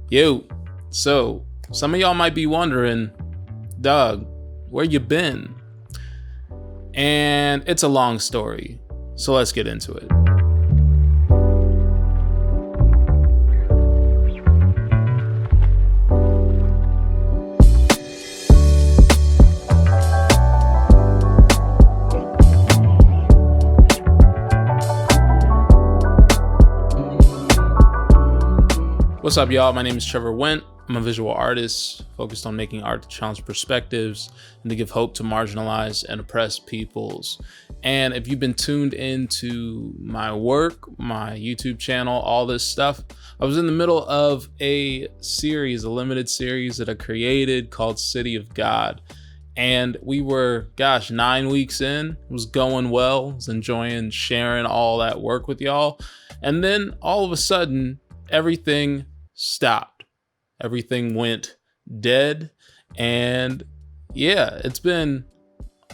Yo, so some of y'all might be wondering, Doug, where you been? And it's a long story, so let's get into it. What's up, y'all? My name is Trevor Went. I'm a visual artist focused on making art to challenge perspectives and to give hope to marginalized and oppressed peoples. And if you've been tuned into my work, my YouTube channel, all this stuff, I was in the middle of a limited series that I created called City of God. And we were, 9 weeks in. It was going well. I was enjoying sharing all that work with y'all. And then all of a sudden, everything stopped. Everything went dead. And yeah, it's been,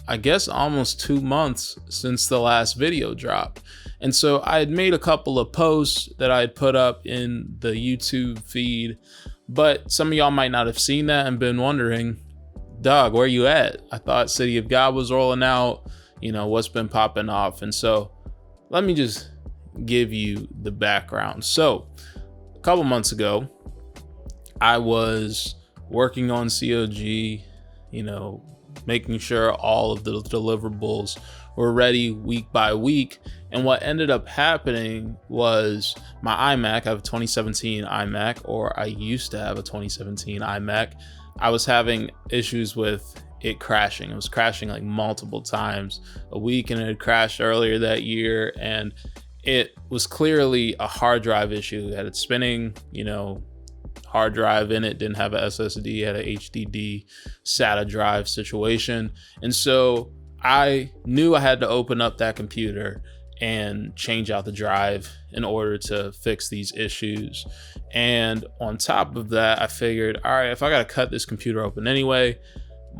I guess, almost 2 months since the last video dropped. And so I had made a couple of posts that I had put up in the YouTube feed, but some of y'all might not have seen that and been wondering, Doug, where you at? I thought City of God was rolling out, what's been popping off. And so let me just give you the background. So a couple months ago, I was working on COG, making sure all of the deliverables were ready week by week. And what ended up happening was my iMac, I have a 2017 iMac, or I used to have a 2017 iMac. I was having issues with it crashing. It was crashing like multiple times a week, and it had crashed earlier that year. And it was clearly a hard drive issue. It had it spinning, hard drive in it, didn't have a SSD, had a HDD SATA drive situation. And so I knew I had to open up that computer and change out the drive in order to fix these issues. And on top of that, I figured, all right, if I got to cut this computer open anyway,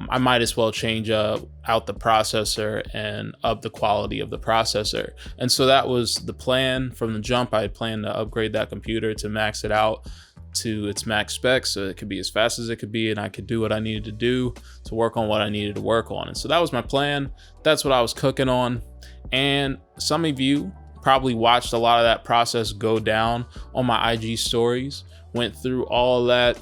I might as well change out the processor and up the quality of the processor. And so that was the plan from the jump. I had planned to upgrade that computer to max it out to its max specs so it could be as fast as it could be, and I could do what I needed to do to work on what I needed to work on. And so that was my plan. That's what I was cooking on. And some of you probably watched a lot of that process go down on my IG stories, went through all of that,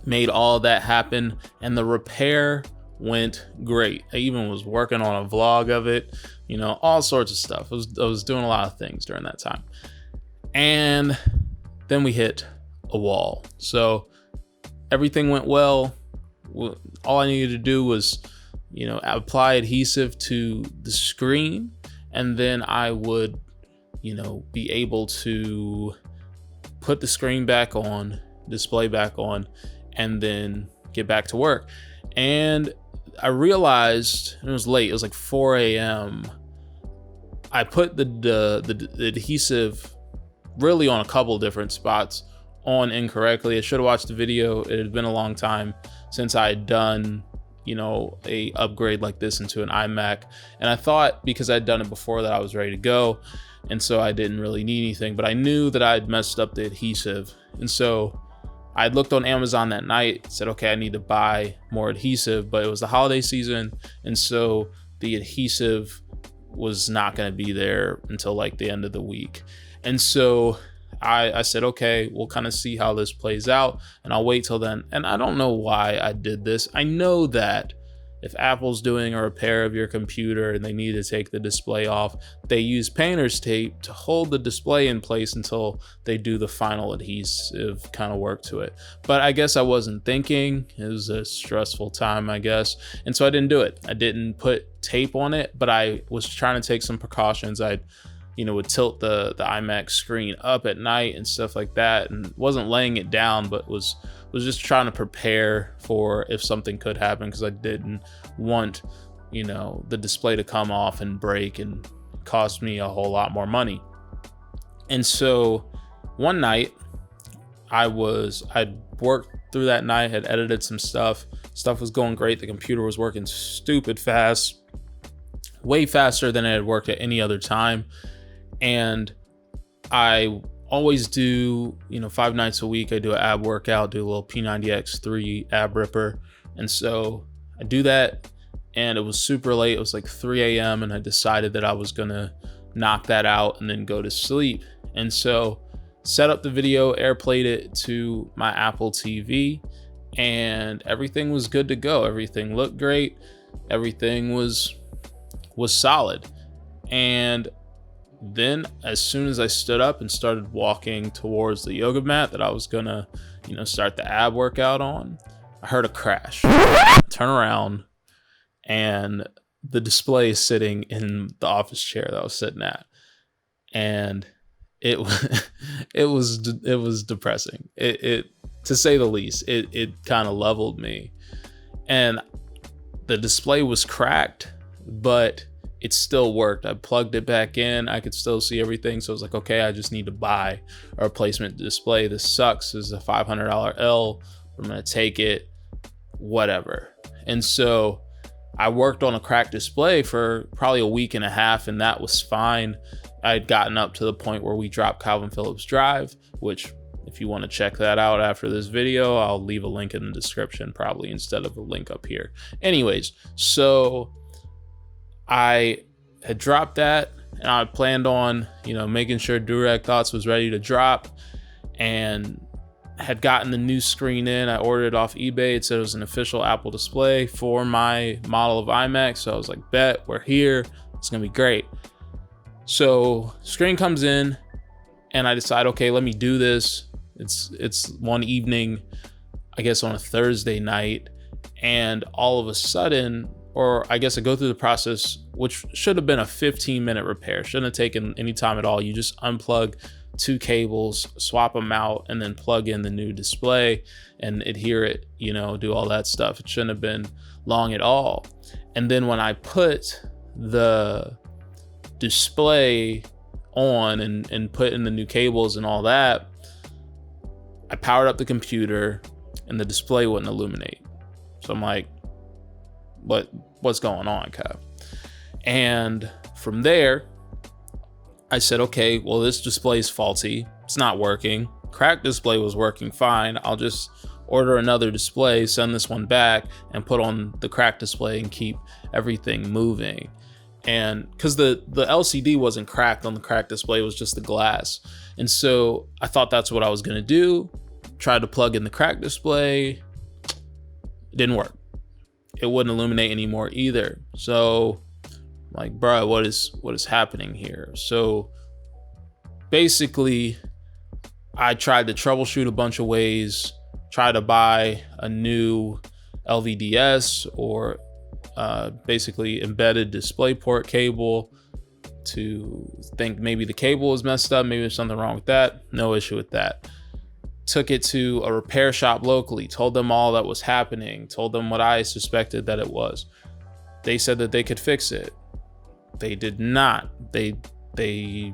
made all of that happen, and the repair went great. I even was working on a vlog of it, all sorts of stuff. I was doing a lot of things during that time. And then we hit a wall. So everything went well. All I needed to do was, apply adhesive to the screen, and then I would, be able to put the screen back on, display back on, and then get back to work. And I realized, it was late, it was like 4 a.m. I put the adhesive really on a couple different spots on incorrectly. I should have watched the video. It had been a long time since I had done, a upgrade like this into an iMac. And I thought because I'd done it before that I was ready to go. And so I didn't really need anything, but I knew that I'd messed up the adhesive. And so I looked on Amazon that night, said, okay, I need to buy more adhesive, but it was the holiday season. And so the adhesive was not going to be there until like the end of the week. And so I said, okay, we'll kind of see how this plays out, and I'll wait till then. And I don't know why I did this. I know that if Apple's doing a repair of your computer and they need to take the display off, they use painter's tape to hold the display in place until they do the final adhesive kind of work to it. But I guess I wasn't thinking. It was a stressful time, I guess. And so I didn't do it. I didn't put tape on it, but I was trying to take some precautions. I would tilt the iMac screen up at night and stuff like that, and wasn't laying it down, but was just trying to prepare for if something could happen, because I didn't want, the display to come off and break and cost me a whole lot more money. And so one night I'd worked through that night, had edited some stuff was going great. The computer was working stupid fast, way faster than it had worked at any other time. And I always do, 5 nights a week, I do an ab workout, do a little P90X3 ab ripper. And so I do that, and it was super late. It was like 3 a.m. and I decided that I was gonna knock that out and then go to sleep. And so set up the video, airplayed it to my Apple TV, and everything was good to go. Everything looked great. Everything was solid. And then as soon as I stood up and started walking towards the yoga mat that I was gonna, start the ab workout on, I heard a crash. Turn around, and the display is sitting in the office chair that I was sitting at. And it was depressing. It to say the least. It kind of leveled me. And the display was cracked, but it still worked. I plugged it back in. I could still see everything. So I was like, okay, I just need to buy a replacement display. This sucks. This is a $500 L. I'm going to take it, whatever. And so I worked on a cracked display for probably a week and a half, and that was fine. I had gotten up to the point where we dropped Calvin Phillips Drive, which if you want to check that out after this video, I'll leave a link in the description probably instead of a link up here. Anyways, so I had dropped that, and I planned on, making sure Durag Thoughts was ready to drop, and had gotten the new screen in. I ordered it off eBay. It said it was an official Apple display for my model of iMac. So I was like, bet, we're here. It's gonna be great. So screen comes in, and I decide, okay, let me do this. It's one evening, I guess on a Thursday night, and all of a sudden, or I guess I go through the process, which should have been a 15-minute repair. Shouldn't have taken any time at all. You just unplug 2 cables, swap them out, and then plug in the new display and adhere it, do all that stuff. It shouldn't have been long at all. And then when I put the display on and put in the new cables and all that, I powered up the computer and the display wouldn't illuminate. So I'm like, what's going on, Kev? And from there, I said, okay, well, this display is faulty. It's not working. Cracked display was working fine. I'll just order another display, send this one back, and put on the cracked display and keep everything moving. And because the LCD wasn't cracked on the cracked display, it was just the glass. And so I thought that's what I was gonna do. Tried to plug in the cracked display. It didn't work. It wouldn't illuminate anymore either. So I'm like, bro, what is happening here? So basically, I tried to troubleshoot a bunch of ways, try to buy a new LVDS or basically embedded DisplayPort cable, to think maybe the cable was messed up, maybe there's something wrong with that. No issue with that. Took it to a repair shop locally, told them all that was happening, told them what I suspected that it was. They said that they could fix it. They did not. They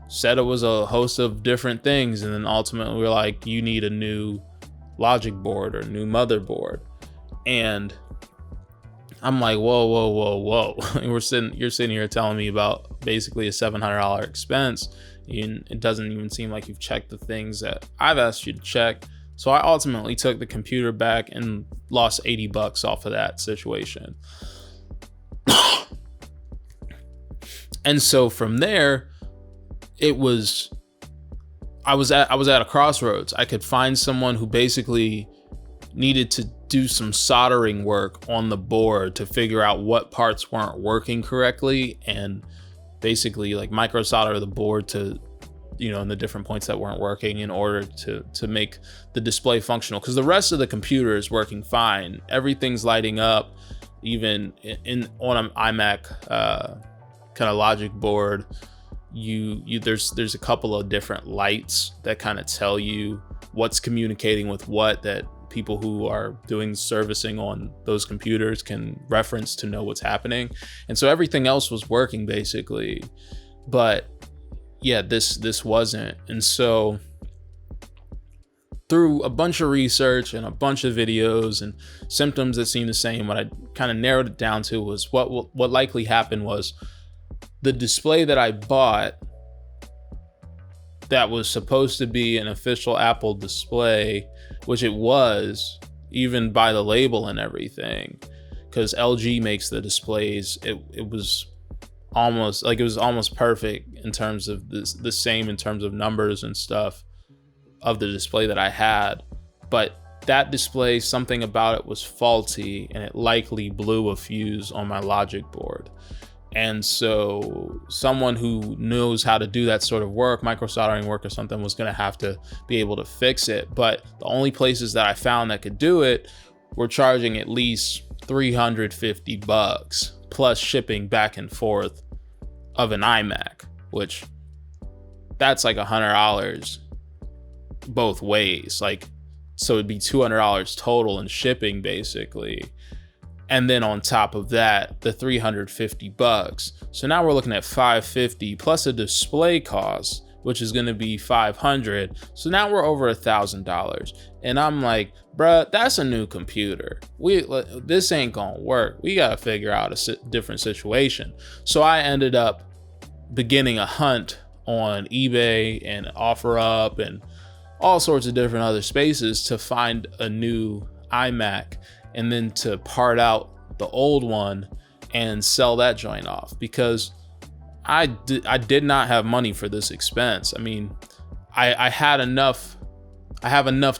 said it was a host of different things, and then ultimately we were like, you need a new logic board or new motherboard. And I'm like, whoa. You're sitting here telling me about basically a $700 expense. It doesn't even seem like you've checked the things that I've asked you to check. So I ultimately took the computer back and lost $80 off of that situation. And so from there, I was at a crossroads. I could find someone who basically needed to do some soldering work on the board to figure out what parts weren't working correctly, and basically like micro solder the board to, in the different points that weren't working in order to make the display functional. Because the rest of the computer is working fine. Everything's lighting up, even on an iMac kind of logic board. There's a couple of different lights that kind of tell you what's communicating with what, that people who are doing servicing on those computers can reference to know what's happening. And so everything else was working basically, but yeah, this wasn't. And so through a bunch of research and a bunch of videos and symptoms that seemed the same, what I kind of narrowed it down to was what likely happened was the display that I bought that was supposed to be an official Apple display, which it was, even by the label and everything, because LG makes the displays. It was almost perfect in terms of the same in terms of numbers and stuff of the display that I had. But that display, something about it was faulty, and it likely blew a fuse on my logic board. And so someone who knows how to do that sort of work, micro soldering work or something, was going to have to be able to fix it. But the only places that I found that could do it were charging at least $350 plus shipping back and forth of an iMac, which that's like $100 both ways. Like, so it'd be $200 total in shipping basically. And then on top of that, the $350. So now we're looking at $550 plus a display cost, which is going to be $500. So now we're over $1,000. And I'm like, bruh, that's a new computer. This ain't gonna work. We gotta figure out a different situation. So I ended up beginning a hunt on eBay and OfferUp and all sorts of different other spaces to find a new iMac, and then to part out the old one and sell that joint off, because I did not have money for this expense. I mean, I have enough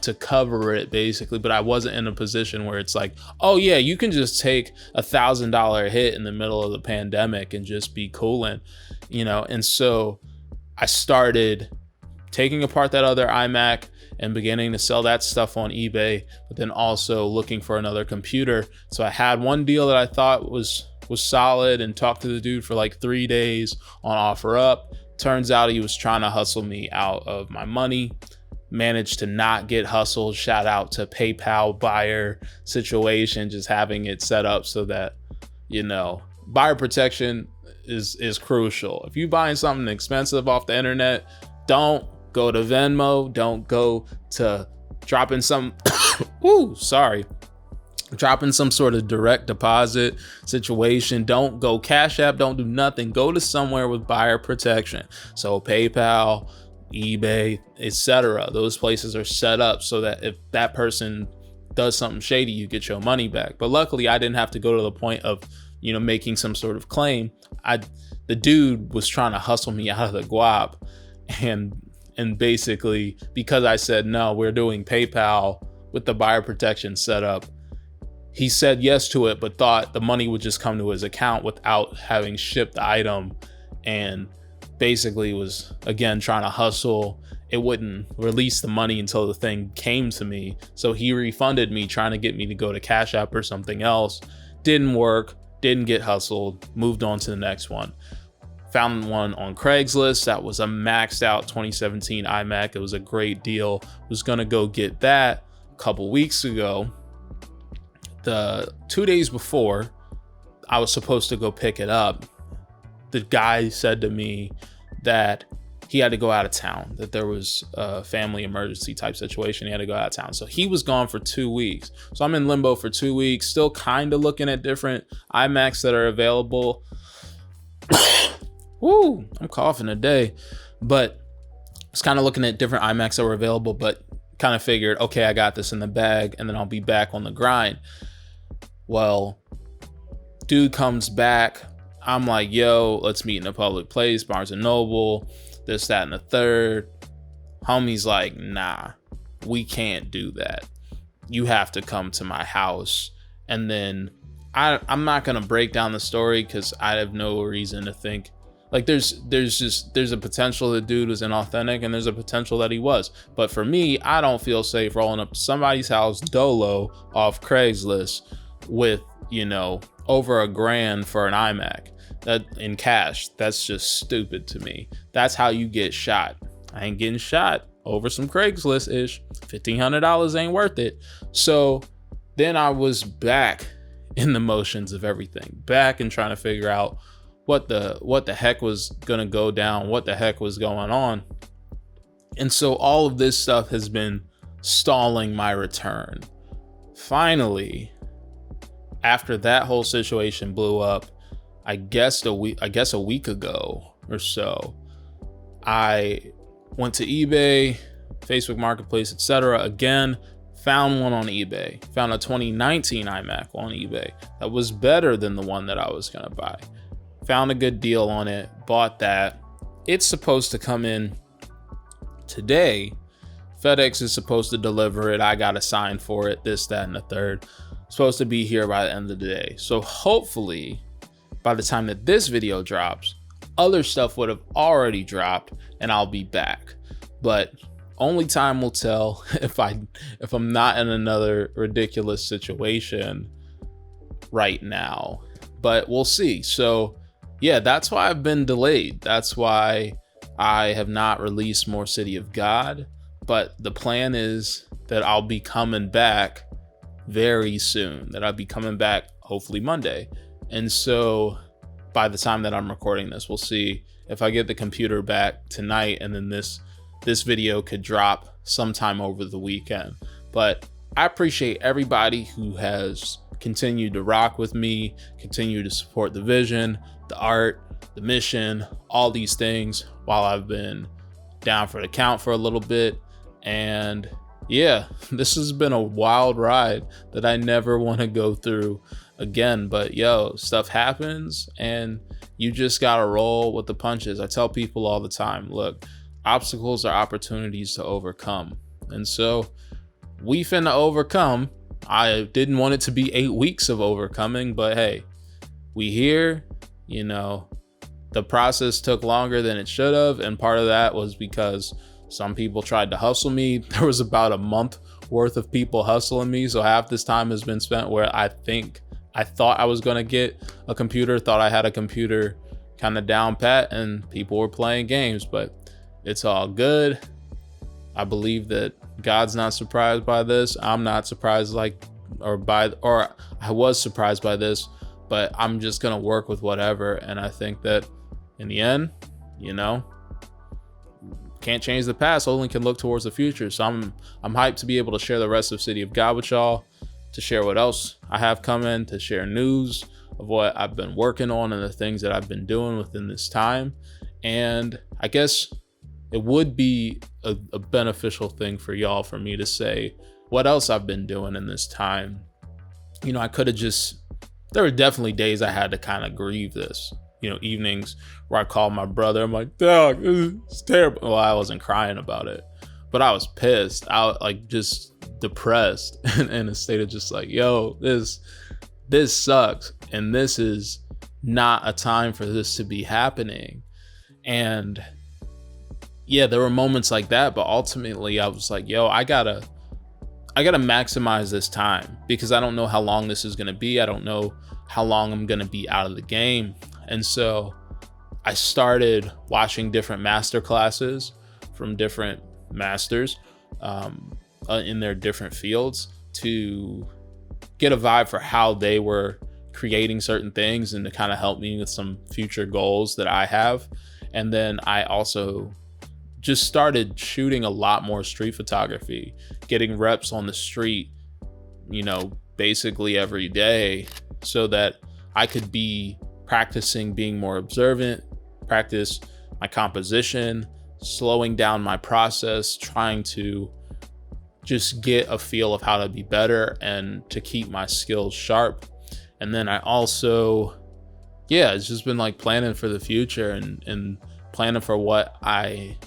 to cover it basically, but I wasn't in a position where it's like, oh yeah, you can just take $1,000 hit in the middle of the pandemic and just be cooling, you know? And so I started taking apart that other iMac and beginning to sell that stuff on eBay, but then also looking for another computer. So I had one deal that I thought was solid and talked to the dude for like 3 days on OfferUp. Turns out he was trying to hustle me out of my money. Managed to not get hustled. Shout out to PayPal buyer situation, just having it set up so that, you know, buyer protection is crucial. If you're buying something expensive off the internet, don't go to Venmo, don't go to dropping some dropping some sort of direct deposit situation. Don't go Cash App, don't do nothing. Go to somewhere with buyer protection. So PayPal, eBay, etc. Those places are set up so that if that person does something shady, you get your money back. But luckily I didn't have to go to the point of, you know, making some sort of claim. The dude was trying to hustle me out of the guap, and basically, because I said, no, we're doing PayPal with the buyer protection set up, he said yes to it, but thought the money would just come to his account without having shipped the item, and basically was, again, trying to hustle. It wouldn't release the money until the thing came to me. So he refunded me, trying to get me to go to Cash App or something else. Didn't work, didn't get hustled, moved on to the next one. Found one on Craigslist that was a maxed out 2017 iMac. It was a great deal. Was gonna go get that a couple weeks ago. The 2 days before I was supposed to go pick it up, the guy said to me that he had to go out of town, that there was a family emergency type situation. He had to go out of town. So he was gone for 2 weeks. So I'm in limbo for 2 weeks, still kind of looking at different iMacs that are available. Woo, I'm coughing today, but it's kind of looking at different iMacs that were available, but kind of figured, okay, I got this in the bag and then I'll be back on the grind. Well, dude comes back. I'm like, yo, let's meet in a public place, Barnes and Noble, this, that, and the third. Homie's like, nah, we can't do that. You have to come to my house. And then I'm not going to break down the story because I have no reason to think. Like there's a potential the dude was inauthentic, and there's a potential that he was. But for me, I don't feel safe rolling up to somebody's house dolo off Craigslist with, you know, over $1,000 for an iMac that in cash. That's just stupid to me. That's how you get shot. I ain't getting shot over some Craigslist ish. $1,500 ain't worth it. So then I was back in the motions of everything, back and trying to figure out what the heck was gonna go down, what the heck was going on. And so all of this stuff has been stalling my return. Finally, after that whole situation blew up, I guess a week ago or so, I went to eBay, Facebook Marketplace, etc. Again, found one on eBay, found a 2019 iMac on eBay that was better than the one that I was gonna buy. Found a good deal on it, bought that. It's supposed to come in today. FedEx is supposed to deliver it. I got a sign for it, this, that, and the third. Supposed to be here by the end of the day. So hopefully by the time that this video drops, other stuff would have already dropped and I'll be back. But only time will tell if I'm not in another ridiculous situation right now, but we'll see. So yeah, that's why I've been delayed. That's why I have not released more City of God, but the plan is that I'll be coming back very soon, that I'll be coming back hopefully Monday. And so by the time that I'm recording this, we'll see if I get the computer back tonight, and then this video could drop sometime over the weekend. But I appreciate everybody who has continued to rock with me, continue to support the vision, the art, the mission, all these things while I've been down for the count for a little bit. And yeah, this has been a wild ride that I never want to go through again. But yo, stuff happens and you just gotta roll with the punches. I tell people all the time, look, obstacles are opportunities to overcome. And so we finna overcome. I didn't want it to be 8 weeks of overcoming, but hey, we here. You know, the process took longer than it should have, and part of that was because some people tried to hustle me. There was about a month worth of people hustling me, so half this time has been spent where I thought I was gonna get a computer, thought I had a computer kind of down pat, and people were playing games. But it's all good. I believe that God's not surprised by this. I'm not surprised or I was surprised by this, but I'm just gonna work with whatever. And I think that in the end, you know, can't change the past, only can look towards the future. So I'm hyped to be able to share the rest of City of God with y'all, to share what else I have coming, to share news of what I've been working on and the things that I've been doing within this time. And I guess it would be a beneficial thing for y'all for me to say what else I've been doing in this time. You know, I could have there were definitely days I had to kind of grieve this, you know, evenings where I called my brother. I'm like, dog, it's terrible. Well, I wasn't crying about it, but I was pissed. I was like just depressed in a state of just like, yo, this sucks. And this is not a time for this to be happening. And yeah, there were moments like that, but ultimately I was like, yo, I gotta maximize this time, because I don't know how long this is gonna be. I don't know how long I'm gonna be out of the game. And so I started watching different master classes from different masters in their different fields to get a vibe for how they were creating certain things and to kind of help me with some future goals that I have. And then I also just started shooting a lot more street photography, getting reps on the street, you know, basically every day, so that I could be practicing being more observant, practice my composition, slowing down my process, trying to just get a feel of how to be better and to keep my skills sharp. And then I also, yeah, it's just been like planning for the future and planning for what I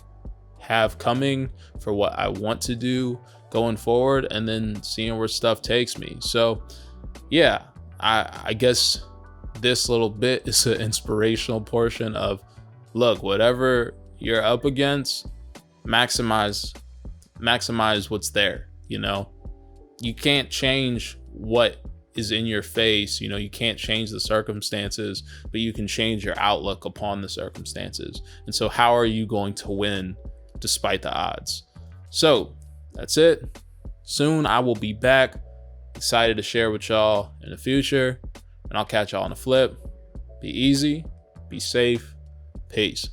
have coming, for what I want to do going forward, and then seeing where stuff takes me. So yeah, I guess this little bit is an inspirational portion of, look, whatever you're up against, maximize what's there. You know, you can't change what is in your face. You know, you can't change the circumstances, but you can change your outlook upon the circumstances. And so how are you going to win despite the odds? So that's it. Soon I will be back, excited to share with y'all in the future, and I'll catch y'all on the flip. Be easy, be safe, peace.